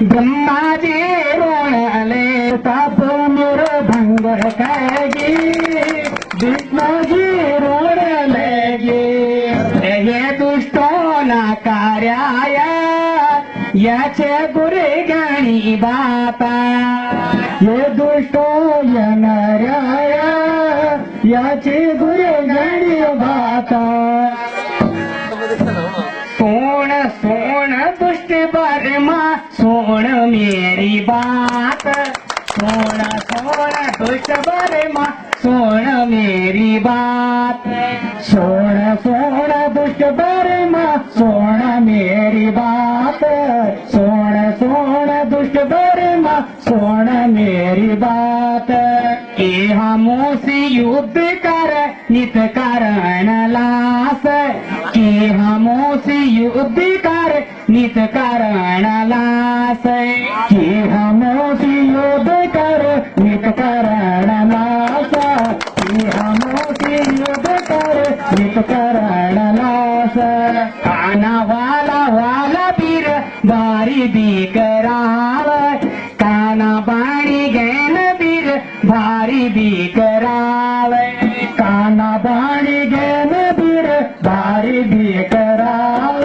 ब्रह्माजी रोणाले ताप मोर भंग कॅगी विष्णूजी रोणाले हे दुष्टो ना कार्याय याचे गुरे गणी बापा हे दुष्टो येणाऱ्याय याचे गुरे गणी बापा सोण सोण दुष्ट बर्मा सोण मेरी बात सोण सोण दुष्ट बर्मा सोण मेरी बात सोण सोण दुष्ट बर्मा सोण मेरी बात सोण सोण दुष्ट बर्मा सोण मेरी बात के हमोसी युद्ध कर नित कारण लास के हमोसी युद्ध कर नित कारण लास के हमोसी युद्ध कर नित कारण लास के हमोसी युद्ध कर नित कारण लास काना वाला बीर बारी बी कराव काना बाणी गैन बीर भारी बी कराव काना बाणी गैन बीर भारी बी कराव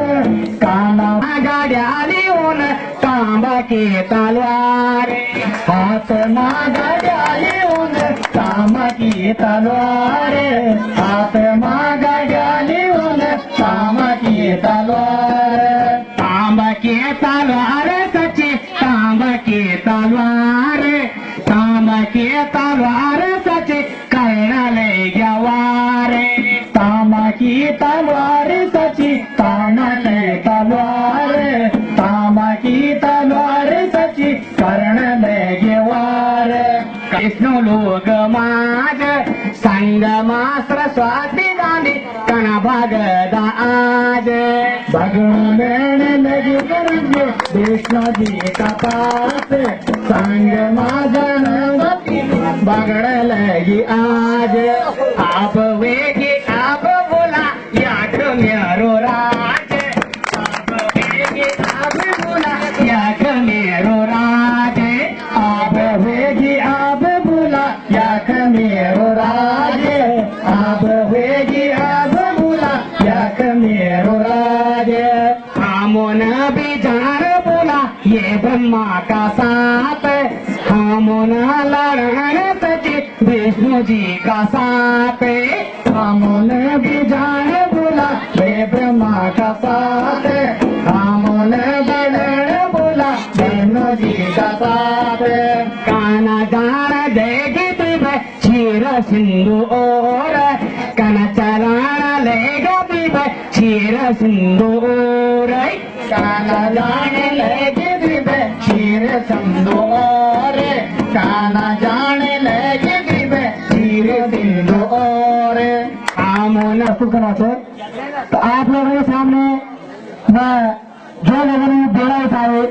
काना गाड्याली ऊन तांबा के तलवार हाथ ना गाड्याली ऊन तांबा की तलवार हाथ मा गाड्याली ऊन तांबा की तलवार तांबा के तलवार सची तांबा के तलवार तांबा के तलवार सची कर्णाले गवार तांबा की तलवार सची कर्णाले तलवार तांबा की तलवार सची कर्णाले गवार कृष्ण लोक माज संग मास्त्र स्वाती दानी कणा भगदा आज भगवान लगी करेंगे कृष्ण जी का पास संग माझन बगड़ लगी आज आप वेगी आप बोला याद मेरो राज आप वेगी आप बोला याद मेरो राज आप वेगी आप बोला याद मेरो राज आप वेगी आप बोला याद मेरो राज हमोन भी जान बोला ये ब्रह्मा का साथ हमोन लड़न सचे विष्णु जी का साथ हमोन भी जान बोला ये ब्रह्मा का साथ हमोन लड़न बोला विष्णु जी का साथ काना जान देगी तुम क्षीर सिंधु और कन चलाना लेगा तुम क्षीर सिंधु और काना जाने लगे दिवे क्षीर सिंधु और काना जाने लगे दिवे क्षीर सिंधु और आमोन सुखना सर तो आप लोगों के सामने मैं जो लोगों ने बेड़ा उठाए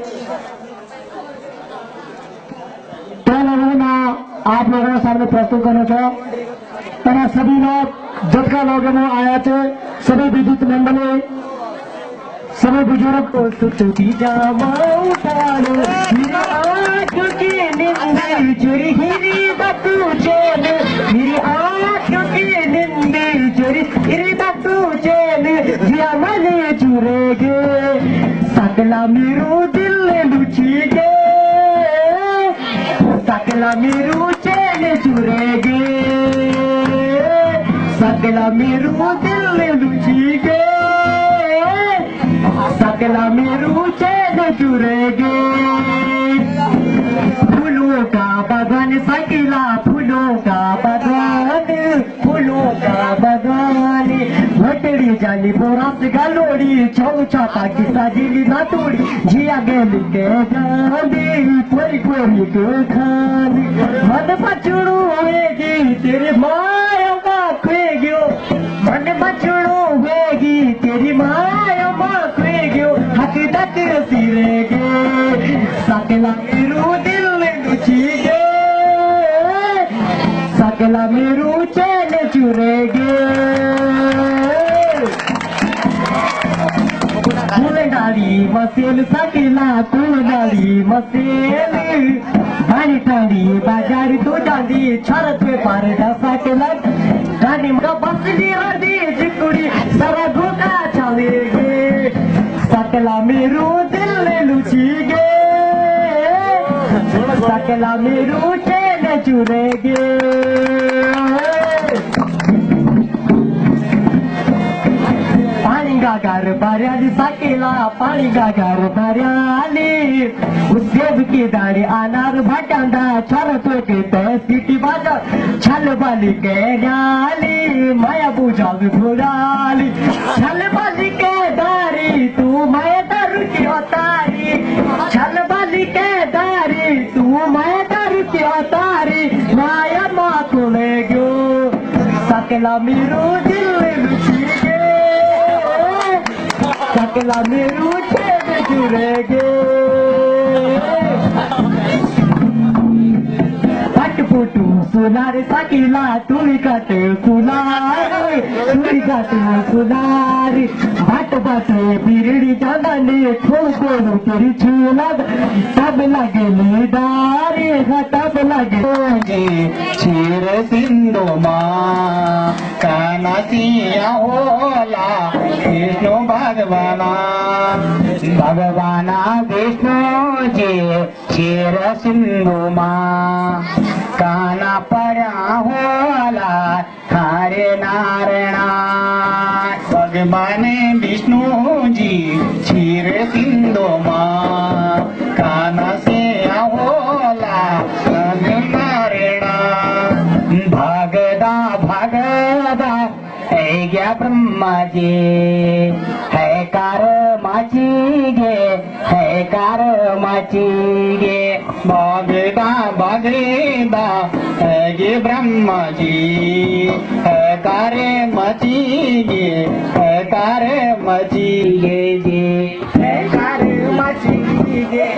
तो लोगों ने आप लोगों के सामने प्रस्तुत करना था तेरा सभी लोग जितका लोगों ने आया थे सभी विद्युत मंडली सभी बुजुर्ग को सुचती जामा उठालो मेरी आँखों की निंदी चोरी हिरी बतू चेन मेरी आँखों की निंदी चोरी हिरी बतू चेन जिया मने चुरेगे सकला मेरो दिल लुचीगे सकला मेरो चैन चुरेगे सकला मेरो दिल लुचीगे सकला मेरो चैन चुरेगे फूलों का बगान सकला फूलों का बगान फूलों का बगान भटड़ी जाली बोरास गलोड़ी छौछाता की साजिली ना तोड़ी जिया गेली के जानी कोई कोई के खानी मन पछड़ू होएगी तेरी माया बाखेगी मन पछड़ू होएगी तेरी माया बाखेगी हक तक सिरेगे सकला मेरो दिल लुचीगे सकला मेरो चैन चुरेगे फुलडाली मसेल सकला फुलडाली मसेली भारी टांडी बाजारी तू डांडी छरत पे पार डसा के लग डांडी में बसली रदी जिकुड़ी सारा धोखा चलेगे सकला मेरू दिल ले लुचीगे सकला मेरू चेन चुरेगे पानी गागर बार्याली साकेला पानी गागर बार्याली उसेब की दाढ़ी अनार भटांडा छरतो के तहसीटी बाजा छल बाली के डाली माया बुझा घुराली छल बाली के दारी तू माया दारू की अतारी छल बाली के दारी तू माया दारू की अतारी माया माँ को ले गयो सकला मेरो दिल लुची सकला मेरू चेन चुरेगे पटपुटू सुनार सकीला तुरी काटे सुनार तुरी काटे सुनार बाट बाटे बिरड़ी जाने ठोको तेरी छूला तब लगे लीदारी तब लगे क्षीर सिंधु माँ कानसिया होला विष्णु भगवाना विष्णु जी क्षीर सिंधु माँ काना पड़ा होला हरे नारायणा भगवान विष्णु जी क्षीर सिंधु माँ काना से होला नारायणा भगदा भगदा है क्या ब्रह्मा जी है कार माची गे भगदा भगदा है गे ब्रह्मा जी है कार मची गे जी है कार मची गे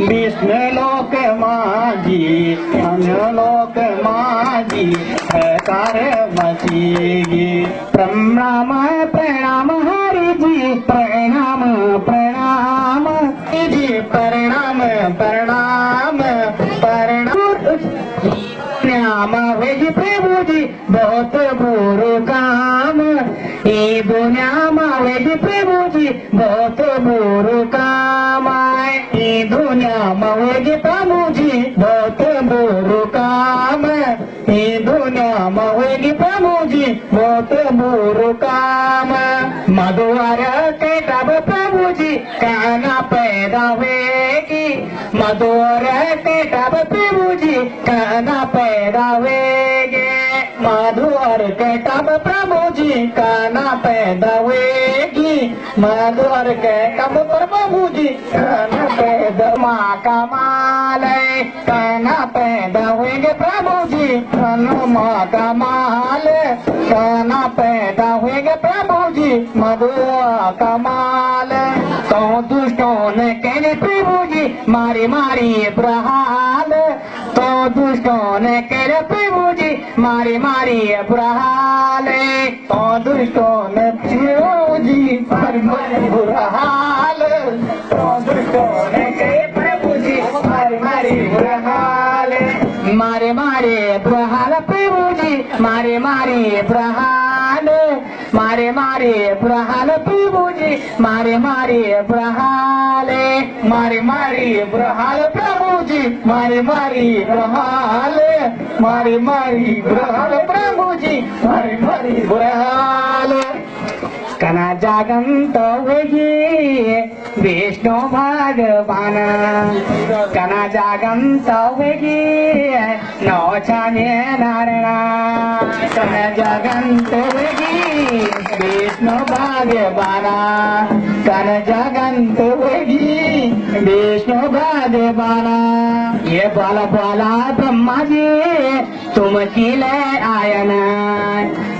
विष्णु लोक माजी लोक माजी है कार मचीगी प्रणाम प्रणाम हरि जी प्रणाम प्रणाम जी प्रणाम प्रणाम प्रणाम वेजी प्रभु जी बहुत बुरो काम ये दुनिया वेजी प्रभु जी बहुत बुरो काम ये दुनिया मवेगी प्रभु जी बहुत बुरो काम ये दुनिया मवेगी प्रभु जी बहुत बुरो काम मधुवर के तब प्रभु जी काना पैदा हुएगी मधुवर के तब प्रभु जी काना पैदा हुएगी मधुवर के तब प्रभु जी काना पैदा हुएगी मधुवर के तब प्रभु जी काना पैदा माँ कमाल काना पैदा हुएंगे प्रभु जी माँ कमाल काना पैदा हुएंगे प्रभु जी मधुआ कमाल तो दुष्टों ने कहने प्रभु जी मारी मारी प्रहाल तो दुष्टों ने कहने प्रभु जी मारी मारी प्रहाल तो दुष्टों ने प्रभु जी मारी मारी बुरहाल तो दुष्टों ने कहे प्रभु जी मारी मारी बुरहाल मारे मारे प्रहाल प्रभु जी मारे मारे प्रहाल मारे मारे प्रहाल प्रभु जी मारे मारे प्रहाल मारे मारे प्रहाल प्रभु जी मारे मारे प्रहाल मारे मारे प्रहाल प्रभु जी मारे मारे प्रहाल कना जागंत होगी विष्णु भगवान कना जागंत होगी नौचाने नारायण कना जागंत होगी विष्णु भगवान कना जागंत होगी विष्णु भगवान ये बोला बोला ब्रह्मा जी तुम किले आयन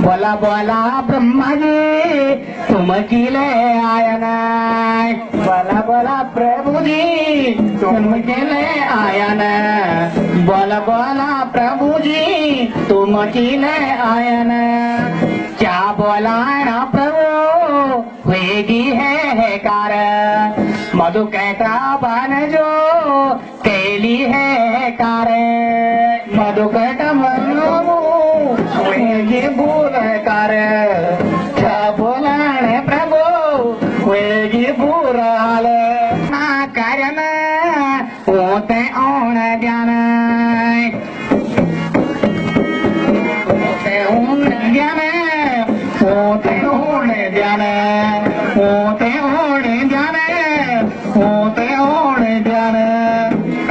बोला बोला ब्रह्मा जी तुम किले आयन बोला बोला प्रभु जी तुम किले आयन बोला बोला प्रभु जी तुम किले आयन क्या बोला ना प्रभु होगी है कार मधु कहता बन जो कैली है कार मधु कहता ये भूल कर क्या बोलाने प्रभु ये बुराल ना करना होते ओण ज्ञान होते ओण ज्ञान होते ओण ज्ञान होते ओण ज्ञान होते ओण ज्ञान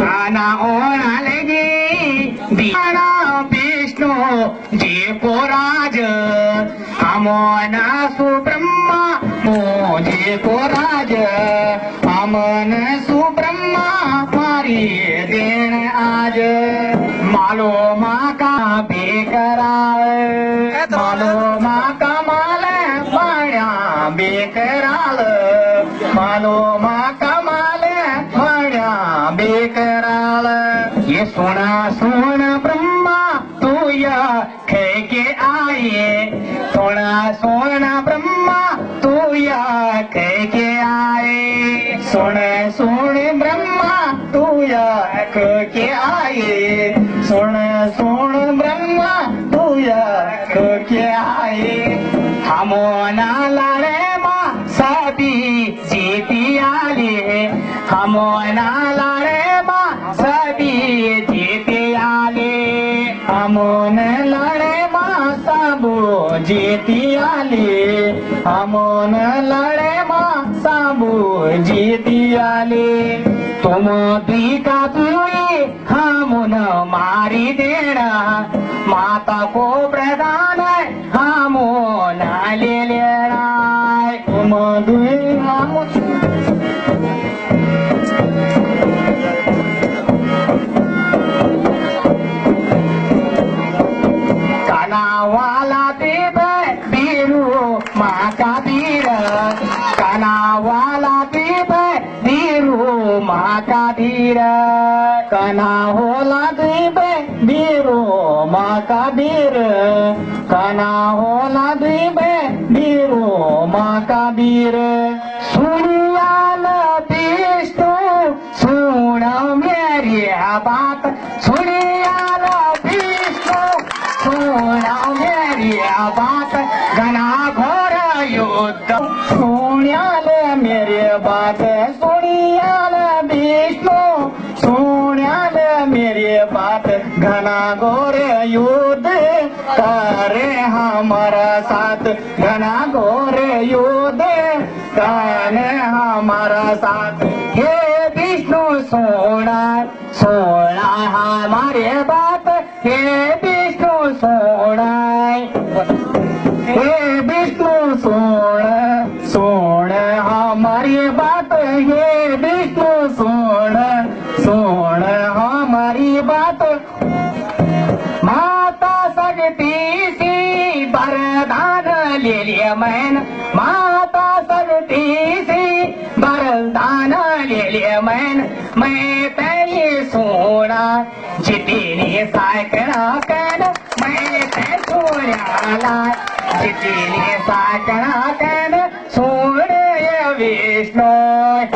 काना ओण लगी दीना विष्णु जी को राज अमोना सुब्रह्मा मोजे को राज अमन सुब्रह्मा मारी देण आज मालो माँ का बेकराल मालो माँ का माल माया बेकराल मालो माँ का माल माया बेकराल ये सोना सोना ब्रह्मा तू या खे के आए सोना सोना ब्रह्मा तू या खे के आए सोने सोने ब्रह्मा तू या खे के आए सोने सोने ब्रह्मा तू या खे के आए हमो ना लाड़े माँ सभी जीती आले हमो ना लाड़े माँ सभी जीती आले हमो न लड़े माँ सबू जीती आले हमो न लड़े माँ सबू जीती आले तुम दीका तुई हम न मारी देना माता को प्रदान हम न ले लेना तुम दुई हम वाला देव बीरू माँ का धीर काना वाला देव बीरू माँ का धीर काना होला देव बीरू माँ का धीर काना होला देव बीरू माँ का धीर सुनियाल विष्णु सुन मेरी बात सुनियाल विष्णु सुना मेरी बात घना घोर युद्ध सुनियाल मेरी बात सुनियाल विष्णु सुनियाल मेरी बात घना घोर युद्ध करे हमारा साथ घना घोर युद्ध करे हमारा साथ हे विष्णु सोना सोना हमारे बात हे विष्णु सोना हे विष्णु सोना सोना हमारी बात हे विष्णु सोना सोना हमारी बात माता शक्ति सी वरदान ले लिया मैंने माता शक्ति सी वरदान ले लिया मैं पहले सोना जितनी साकड़ा कर मैं सोना जितनी साकड़ा कर सोने विष्णु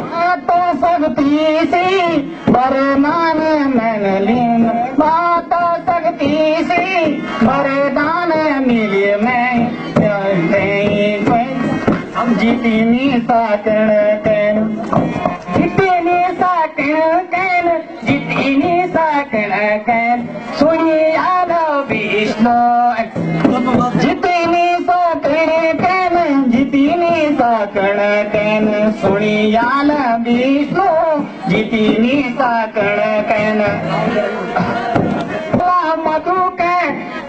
माता शक्ति सी वरदान मैंने लीन माता शक्ति सी वरदान मिले मैं हम जितनी साकड़ कर जितनी साकड़ कर जितनी साकड़ कर सुनियाल विष्णु जितनी साकड़ कर जितनी साकड़ कर सुनियाल विष्णु जितनी साकड़ कर मधु के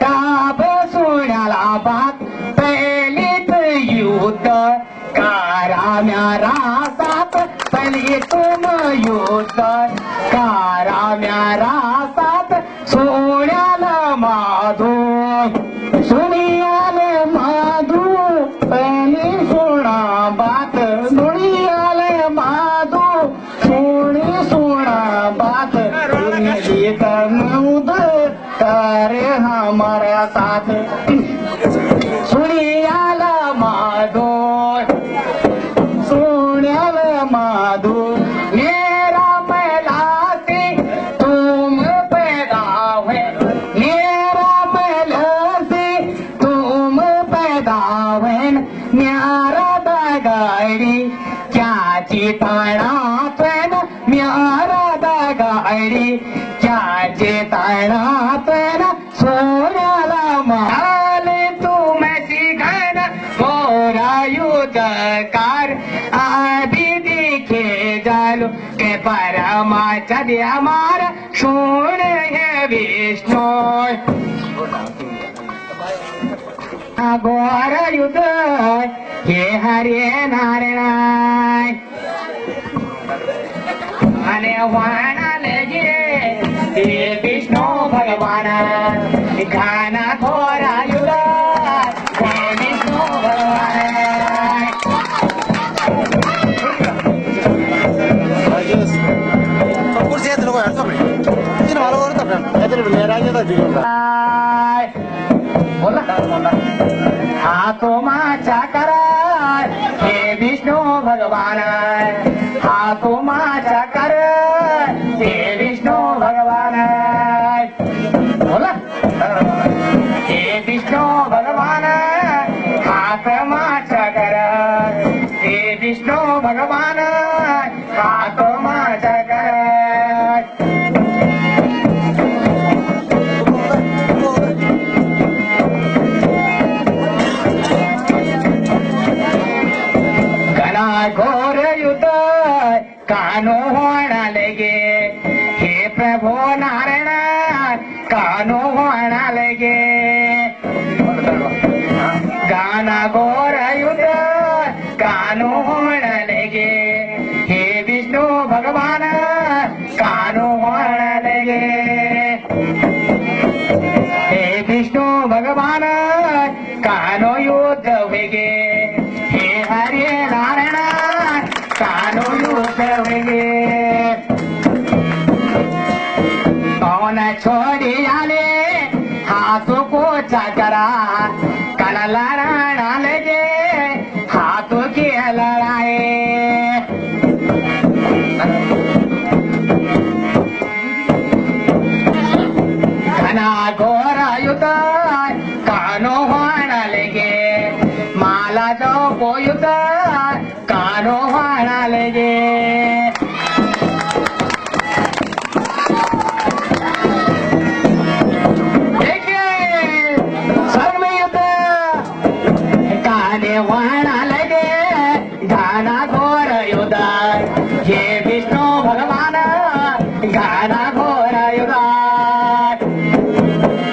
ताब सुनाला बात पहले तो युद्ध कारा म्यारा साथ पहले तुम युद्ध कारा म्यारा साथ सोन्याल माधू सुनियाल माधू पहले सोना बात सुनियाल माधू सोनी सोना बात करे हमारा साथ सुनियाल माधो सोन्या मधु मेरा मलासी तुम पैदा हुए मेरा मलासी तुम पैदा हुए म्यारा दगाड़ी क्या चिताना तुम म्यारा दगाड़ी क्या चिताना तुम सोनाला माल तुम शिखर मोरा युद्धकार आदि दिखे जालू के परमाचार्य हमारा शोण है विष्णु घोर युद्ध हे हरे नारायण आणि वाणाले गे हे विष्णू भगवान घाना घोरा युद्ध हे विष्णू भगवान कुर्सी येते लोक तिने मला ओरत बोला हा तो माझा कराय हे विष्णू भगवान हा तो माझा कर हे विष्णू भगवान बोला हे विष्णू भगवान हात माझा कर हे विष्णू भगवान हात माझा कर घोर युद्ध कानो होणाले गे हे प्रभो नारायण कानो होणाले गे गाना घोर युद्ध कानो होणाले गे हे विष्णू भगवान कानो होणाले गे हे विष्णू भगवान कानो युद्ध वेगे हे हरे नारायण कानो युद्ध वेगे कौन छोड़ी आले हाथों को चकरा कल लड़ाना लगे हाथों की लड़ाए घना घोर युद्ध कानो होना लगे माला जो को युद्ध कानो होना लगे सर्व युद्ध काने होना लगे घना घोर युद्ध हे विष्णु भगवान घना घोर युद्ध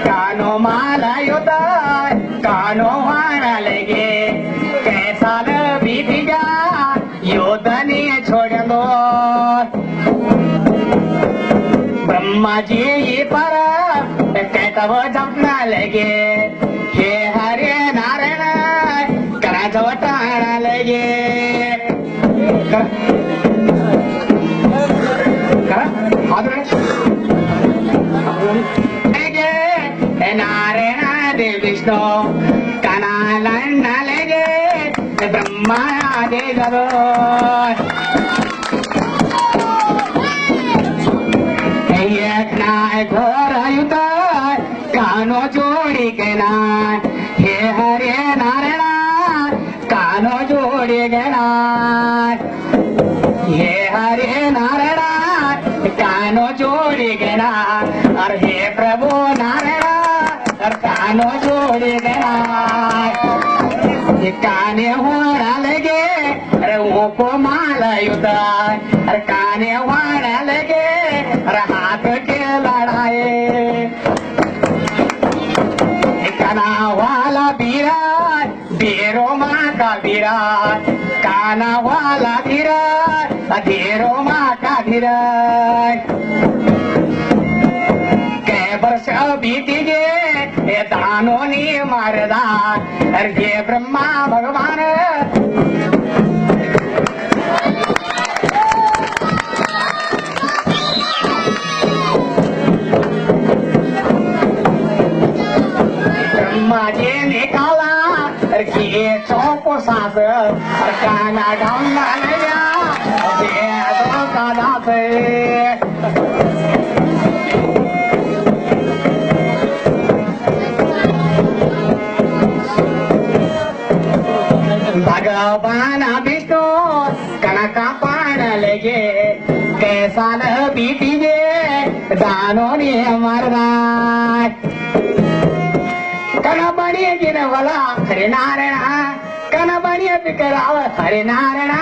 कानो माला युद्ध कानो होना लगे कैसा बीत गया युद्ध ने छोड़ दो ब्रह्मा जी पर कैतव जपना लगे हे हरे नारायण करा जवटाना लगे नारायण दे विष्णु कना लड़ना लगे ब्रह्मा दे गो घोर युद्ध कानो जोड़ी के ना हे हरे नारायण कानो जोड़ी गना हे हरे नारायण कानो जोड़ी गना और हे प्रभु नारायण और कानो जोड़ी गना काने होना लगे अरे वो को माला युद्ध अरे काने होना लगे अरे हाथ के लड़ाए काना वाला विराट बीरो माँ का विराट काना वाला विराट धीरो माँ का धीरज कै वर्ष बीत गए ये दानों ने मारदा अरे ये ब्रह्मा भगवान ब्रह्मा जी निकाला अरे ये चौको सास अरे काना ढालना लिया बाना विष्णु कनका पाण लगे कैसा न बीती गे दानों ने मरदा कन बनिए गिनवला हरे नारायण कन बनिए बिकराव हरे नारायण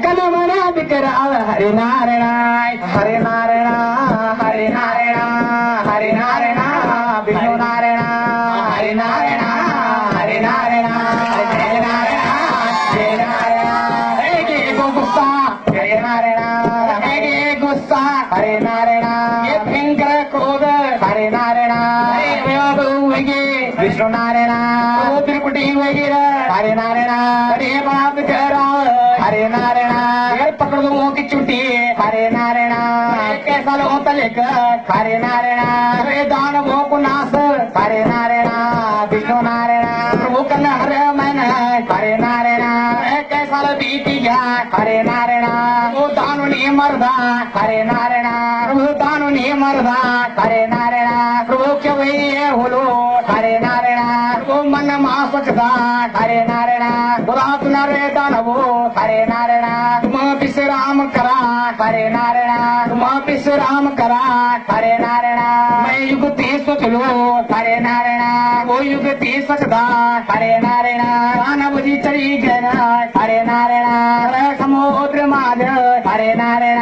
कन बनिए बिकराव हरे नारायण हरे नारायण हरे नारायण हरे नारायण विष्णु नारायण हरे नारायण हरे नारायण जय नारायण जय नारायण हे गे गुस्सा हरे नारायण हे गे गुस्सा हरे नारायण ये भयंकर क्रोध हरे नारायण विष्णु नारायण त्रिपुटी वगैरह हरे नारायण हरे बाप कराव हरे नारायण पकड़ दो की चुटी हरे नारायण कैसा लो तलेक हरे नारायण हरे दानवों को नाश हरे नारायण विष्णु नारायण प्रभु कन हरे मन हरे नारायण कैसा लो बीती गया हरे नारायण वो दानु नहीं मरदा हरे नारायण प्रभु दानु नहीं मरदा हरे नारायण प्रभु क्या वही होलो हरे नारायण प्रभु मन मासकदा हरे नारायण बुरा तुनारे दानवो हरे नारायण तुम विश्राम करा हरे नारायण तुम विश्राम करा हरे नारायण मैं युग तीस चलो हरे नारायण वो युग तीस सकदा हरे नारायण दानव जी चली गए हरे नारायण समुद्र माध हरे नारायण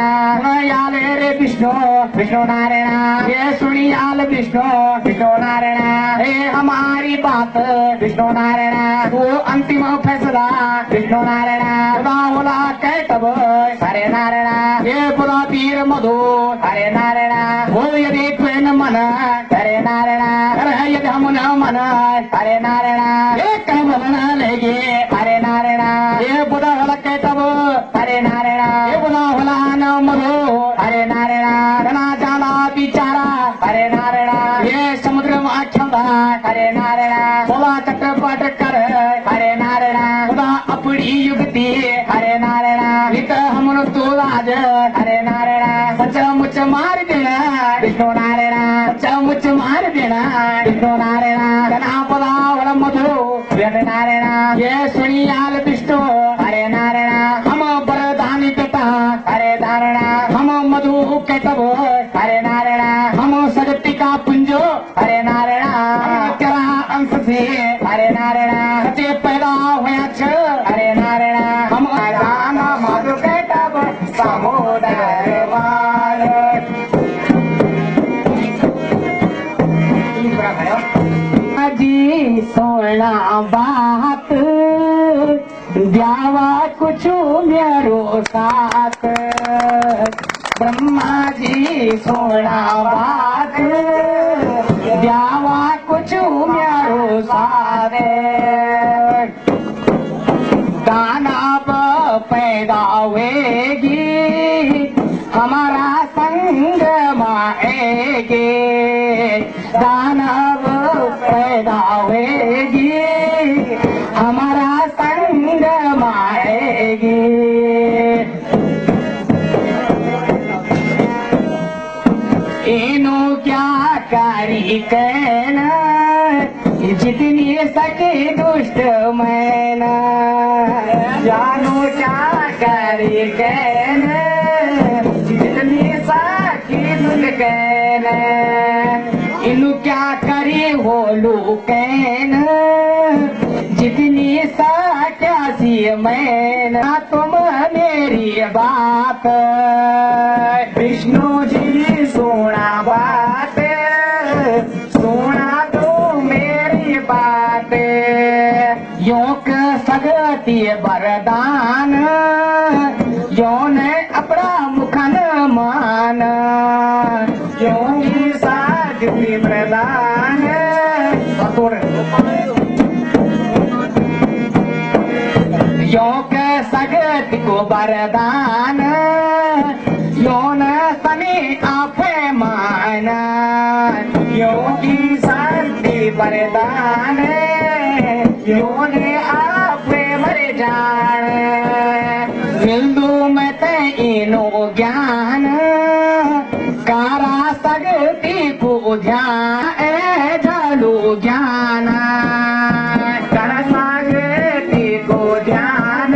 याले रे विष्णु विष्णु नारायण ये सुनी आल विष्णु विष्णु नारायण हे हमारी बात विष्णु नारायण वो अंतिम फैसला विष्णु नारायण खुदा होला कह तब हरे नारायण ये खुदा पीर मधु हरे नारायण वो यदि त्वेन मन हरे नारायण यदि हम न मन हरे नारायण ये कह मन लेगे हरे नारायण ये बुधा होला कह तब हरे नारायण ये बुधा होला न मधु हरे नारायण जना जाना बिचारा हरे नारायण ये समुद्र माख्यंदा हरे नारायण बोला चटपट कर हरे नारायण खुदा अपनी युक्ति हरे नारायण नित हम तो राज हरे नारायण सच मुच मार देना विष्णु नारायण सच मुच मार देना विष्णु नारायण जना बोला वल मधु हरे नारायण ये सुनी आल विष्णु हरे नारायण हम बरदानी बेटा हरे नारायण हम मधु कैतव हरे नारायण हम सगति का पुंजो हरे नारायण तेरा अंश से हरे नारायण सचे पैदा हुआ छ हरे नारायण हम आजान मधु कैतव समुदर मार जी सोना बात द्यावा कुछ मेरो साथ ब्रह्मा जी सोना बात द्यावा कुछ मेरो साथ दानव पैदा होगी हमारा संग माएगे दानव पैदा होगी हमारा संग माएगी इनो क्या करी कहना जितनी सके दुष्ट मैना जानो क्या करी कहना जितनी सके दुष्ट कहना इनु क्या करी हो लो कहना जितनी सा क्या सी मैना तुम मेरी बात विष्णु जी सोना बात सोना तो मेरी बात योक सगती वरदान यौन अपना मुखन मान योगी साधि प्रदान योग सगत को वरदान यौन सने आपे मान योगी शांति वरदान यौन आपे मर जान हिंदू में ते इनो ज्ञान कारा सगति को ध्यान जालू ज्ञान कर सगति को ध्यान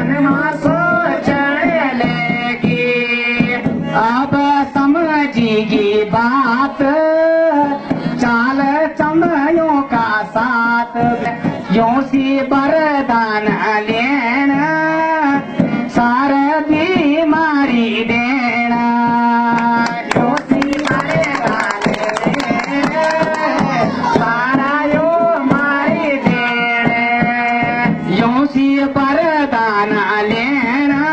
मन में सोचने लगी अब समझेगी बात चाल चमयों का साथ यो सी वरदान लेना सारा बीमारी देना यो सी वरदान लेना सारा यो मारी देना यो सी वरदान लेना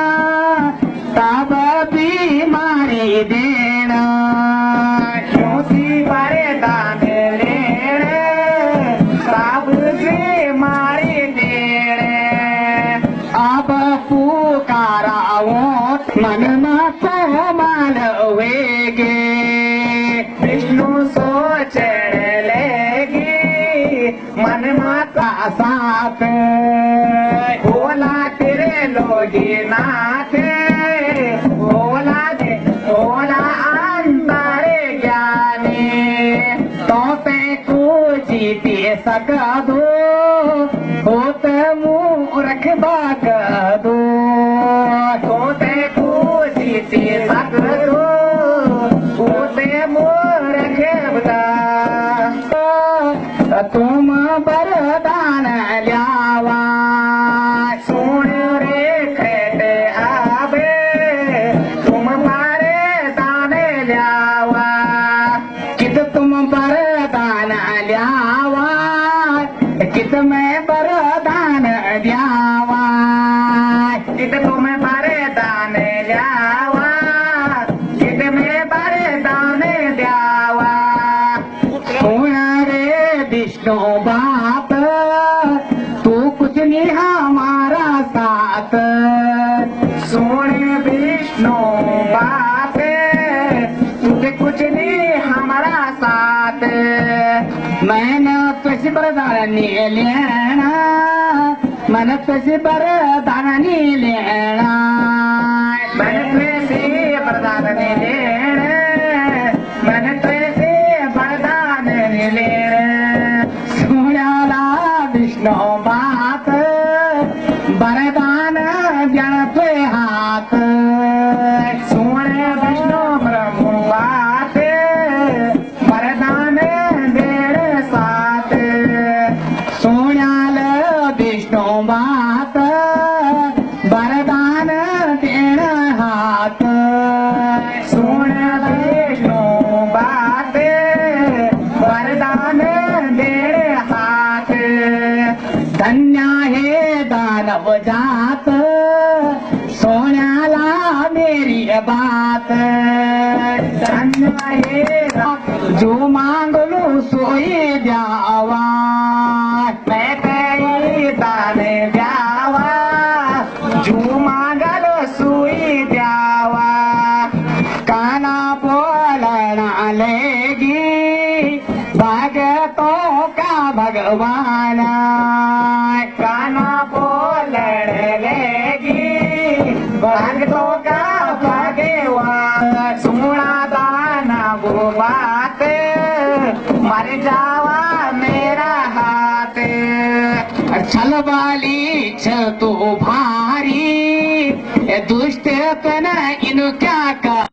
तब बीमारी देना यो सी वरदान लेना तब बीमारी देना अब पुकाराओ मन में तो मालवेगे विष्णु सोच लेगी मन माता साथ बोला तेरे लोगी नाथे बोला दे बोला अंतरे ज्ञानी तो ते को जीते सका दो होत मूर्ख बाग दो होते को जीते सक दो होते मूर्ख बता तुम वरदान ल्यावा सुन रे खेते आवे तुम वरदान ल्यावा कित तुम वरदान ल्यावा कित मैं वरदान द्यावा कित तुम्हें वरदान ल्यावा कित मैं वरदान द्यावा सुन रे विष्णु बाप तू कुछ नहीं हमारा साथ सुन विष्णु बाप तुझे कुछ नहीं हमारा साथ मैंने तुझे वरदान नहीं लेना मैंने तुझे वरदान नहीं लेना मैंने तुझे वरदान नहीं लेना मैंने तुझे वरदान नहीं लेना सुनाला विष्णु बात वरदान ज्ञान पे हाथ सुन विष्णु ब्रह्म बात वरदान देर साथ सोनाल विष्णु बात वरदान देण हाथ सुन विष्णु बात वरदान देण हाथ धन्य हे दानव जात सोन्याला मेरी बात धन्य हे जो मांग लो सोई द्यावा मैं तेरी दान द्यावा जो मांगलो सोई द्यावा काना बोलना लेगी भगतों का भगवान काना बोलने लेगी भगतों का भगवान सुना दाना वो बात मर जावा मेरा हाथ छल वाली छल तो भारी दुष्ट तना इन क्या कर